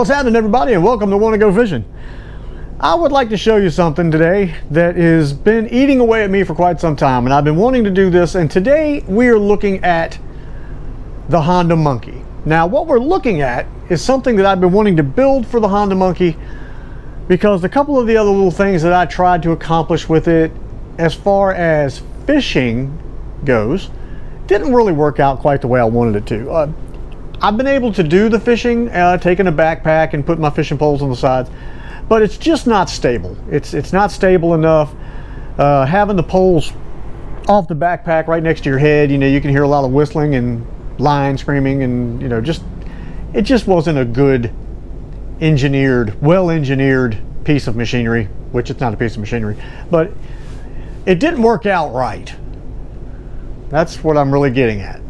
What's happening, everybody, and welcome to Wanna Go Fishing. I would like to show you something today that has been eating away at me for quite some time, and I've been wanting to do this, and today we are looking at the Honda Monkey. Now, what we're looking at is something that I've been wanting to build for the Honda Monkey because a couple of the other little things that I tried to accomplish with it as far as fishing goes didn't really work out quite the way I wanted it to. I've been able to do the fishing, taking a backpack and putting my fishing poles on the sides, but it's just not stable. It's not stable enough. Having the poles off the backpack right next to your head, you can hear a lot of whistling and line screaming, and it just wasn't a good well-engineered piece of machinery, which it's not a piece of machinery, but it didn't work out right. That's what I'm really getting at.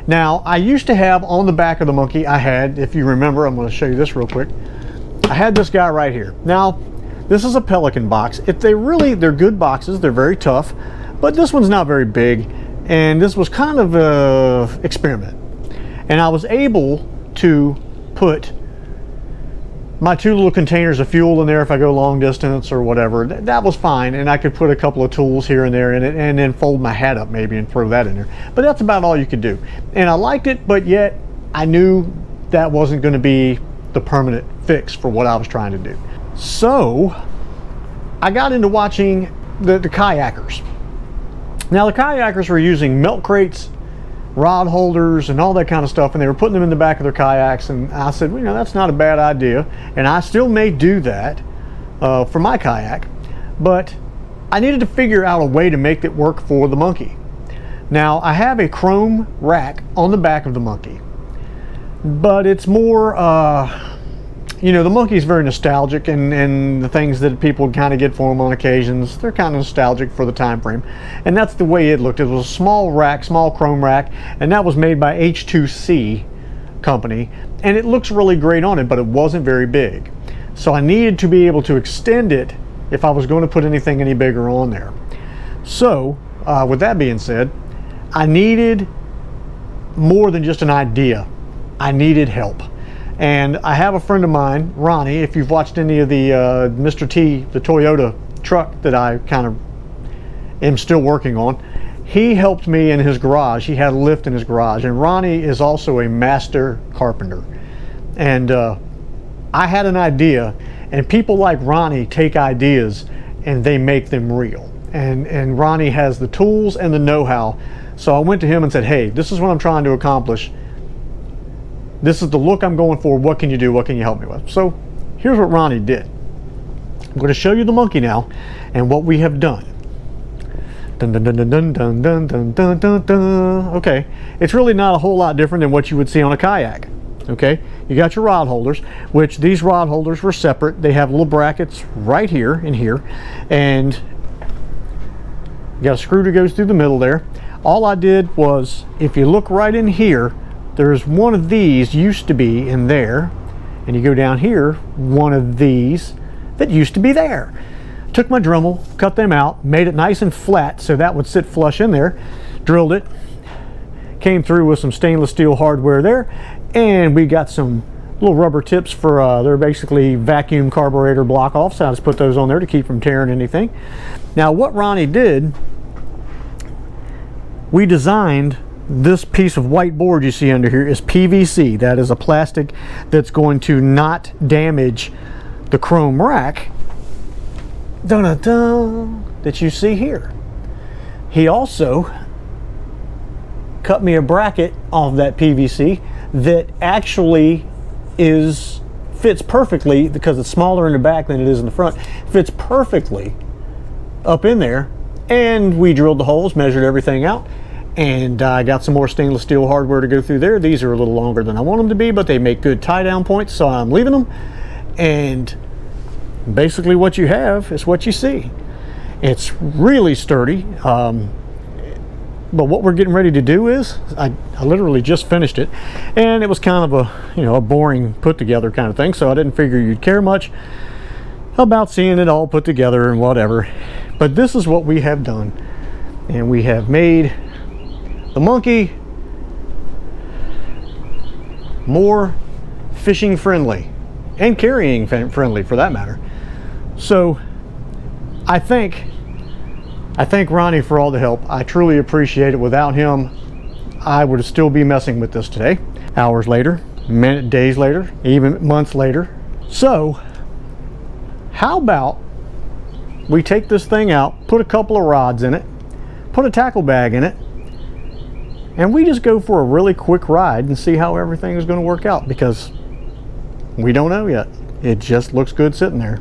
Now, I used to have on the back of the Monkey, I had, if you remember, I'm going to show you this real quick. I had this guy right here. Now, this is a Pelican box. They're good boxes. They're very tough, but this one's not very big, and this was kind of an experiment. And I was able to put my two little containers of fuel in there if I go long distance or whatever. That was fine, and I could put a couple of tools here and there in it, and then fold my hat up maybe and throw that in there. But that's about all you could do. And I liked it, but yet I knew that wasn't going to be the permanent fix for what I was trying to do. So I got into watching the kayakers. Now, the kayakers were using milk crates, rod holders, and all that kind of stuff, and they were putting them in the back of their kayaks, and I said, well, that's not a bad idea, and I still may do that for my kayak, but I needed to figure out a way to make it work for the Monkey. Now, I have a chrome rack on the back of the Monkey, but it's more the Monkey is very nostalgic, and the things that people kind of get for them on occasions, they're kind of nostalgic for the time frame, and that's the way it looked. It was a small rack, small chrome rack, and that was made by H2C company, and it looks really great on it, but it wasn't very big. So I needed to be able to extend it if I was going to put anything any bigger on there. So with that being said, I needed more than just an idea. I needed help. And I have a friend of mine, Ronnie, if you've watched any of the Mr. T, the Toyota truck that I kind of am still working on, he helped me in his garage. He had a lift in his garage, and Ronnie is also a master carpenter. And I had an idea, and people like Ronnie take ideas and they make them real. And Ronnie has the tools and the know-how. So I went to him and said, hey, this is what I'm trying to accomplish. This is the look I'm going for. What can you do? What can you help me with? So here's what Ronnie did. I'm going to show you the Monkey now and what we have done. Dun, dun, dun, dun, dun, dun, dun, dun, dun, dun, dun. Okay, it's really not a whole lot different than what you would see on a kayak. Okay, you got your rod holders, which these rod holders were separate. They have little brackets right here and here, and you got a screw that goes through the middle there. All I did was, if you look right in here, there's one of these used to be in there, and you go down here, one of these that used to be there. Took my Dremel, cut them out, made it nice and flat so that would sit flush in there, drilled it, came through with some stainless steel hardware there, and we got some little rubber tips for, they're basically vacuum carburetor block offs. I just put those on there to keep from tearing anything. Now, what Ronnie did, we designed this piece of white board you see under here is PVC. That is a plastic that's going to not damage the chrome rack that you see here. He also cut me a bracket off that PVC that actually fits perfectly, because it's smaller in the back than it is in the front, fits perfectly up in there. And we drilled the holes, measured everything out, and I got some more stainless steel hardware to go through there. These are a little longer than I want them to be, but they make good tie down points, so I'm leaving them. And basically what you have is what you see. It's really sturdy, but what we're getting ready to do is, I literally just finished it, and it was kind of a boring put together kind of thing, so I didn't figure you'd care much about seeing it all put together and whatever. But this is what we have done, and we have made the Monkey more fishing friendly. and carrying friendly for that matter. So I thank Ronnie for all the help. I truly appreciate it. Without him, I would still be messing with this today. Hours later, days later, even months later. So how about we take this thing out, put a couple of rods in it, put a tackle bag in it, and we just go for a really quick ride and see how everything is going to work out, because we don't know yet. It just looks good sitting there.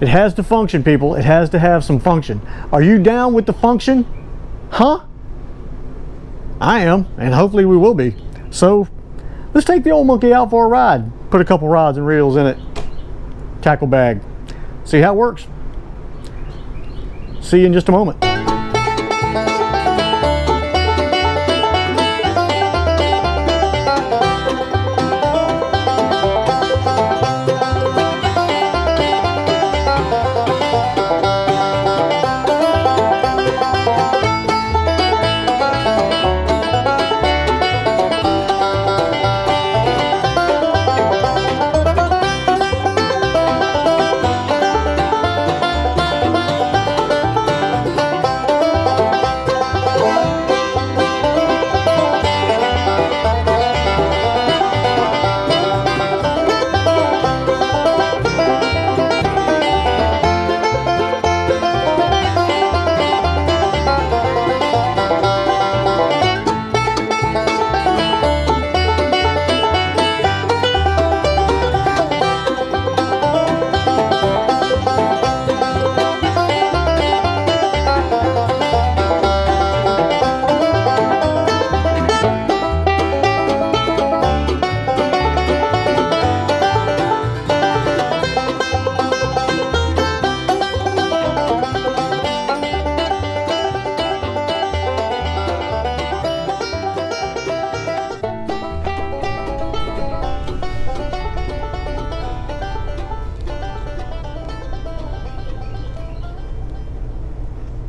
It has to function, people. It has to have some function. Are you down with the function? Huh? I am, and hopefully we will be. So let's take the old monkey out for a ride. Put a couple rods and reels in it. Tackle bag. See how it works. See you in just a moment.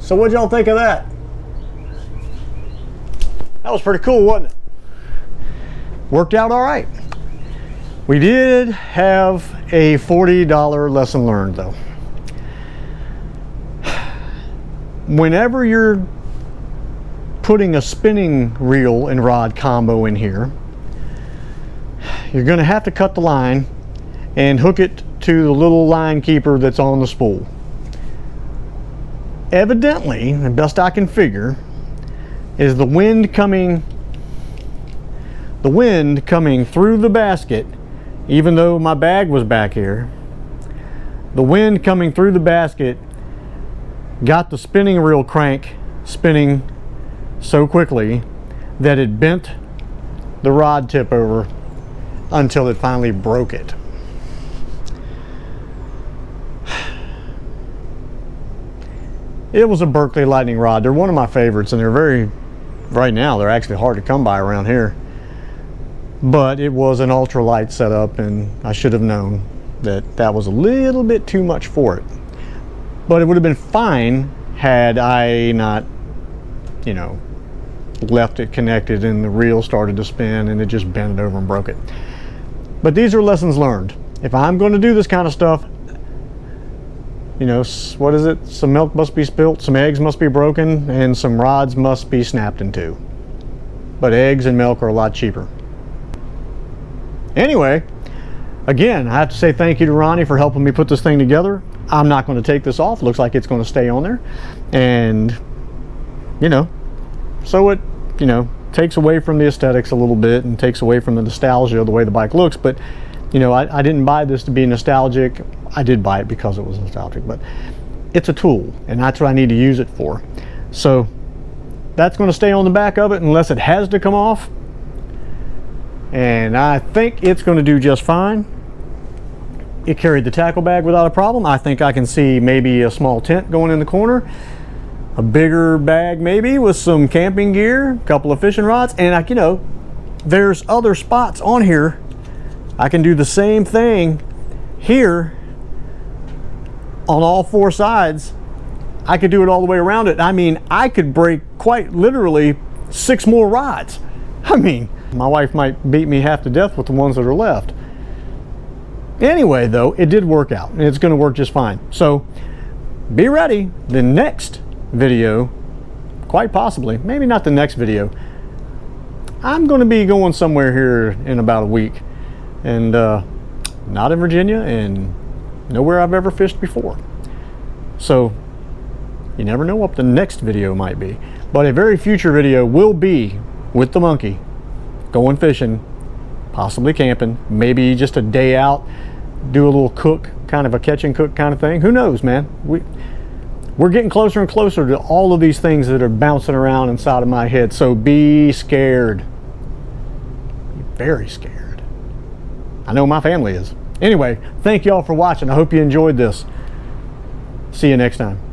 So what'd y'all think of that? That was pretty cool, wasn't it? Worked out all right. We did have a $40 lesson learned though. Whenever you're putting a spinning reel and rod combo in here, you're going to have to cut the line and hook it to the little line keeper that's on the spool. Evidently, the best I can figure, is the wind coming through the basket, even though my bag was back here, the wind coming through the basket got the spinning reel crank spinning so quickly that it bent the rod tip over until it finally broke it. It was a Berkeley Lightning rod. They're one of my favorites, and right now they're actually hard to come by around here. But it was an ultralight setup, and I should have known that was a little bit too much for it. But it would have been fine had I not, left it connected and the reel started to spin and it just bent it over and broke it. But these are lessons learned. If I'm going to do this kind of stuff, what is it? Some milk must be spilt, some eggs must be broken, and some rods must be snapped in two. But eggs and milk are a lot cheaper. Anyway, again, I have to say thank you to Ronnie for helping me put this thing together. I'm not going to take this off. Looks like it's going to stay on there. And, so it, takes away from the aesthetics a little bit and takes away from the nostalgia of the way the bike looks. But, I didn't buy this to be nostalgic. I did buy it because it was nostalgic, but it's a tool, and that's what I need to use it for. So that's going to stay on the back of it unless it has to come off. And I think it's going to do just fine. It carried the tackle bag without a problem. I think I can see maybe a small tent going in the corner, a bigger bag maybe with some camping gear, a couple of fishing rods, and there's other spots on here. I can do the same thing here on all four sides. I could do it all the way around it. I mean, I could break quite literally 6 more rods. I mean, my wife might beat me half to death with the ones that are left. Anyway, though, it did work out, and it's going to work just fine. So be ready. The next video, quite possibly, maybe not the next video, I'm going to be going somewhere here in about a week, and not in Virginia and nowhere I've ever fished before. So you never know what the next video might be. But a very future video will be with the monkey, going fishing, possibly camping, maybe just a day out, do a little cook, kind of a catch and cook kind of thing. Who knows, man? We're getting closer and closer to all of these things that are bouncing around inside of my head. So be scared. Be very scared. I know my family is. Anyway, thank y'all for watching. I hope you enjoyed this. See you next time.